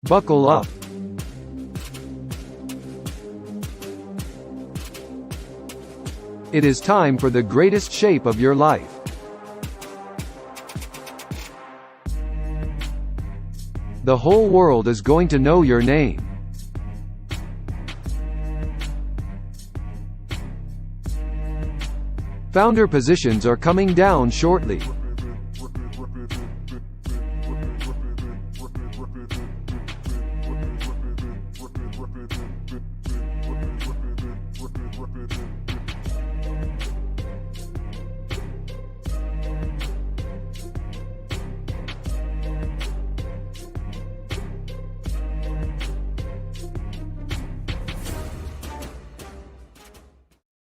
Buckle up. It is time for the greatest shape of your life. The whole world is going to know your name. Founder positions are coming down shortly.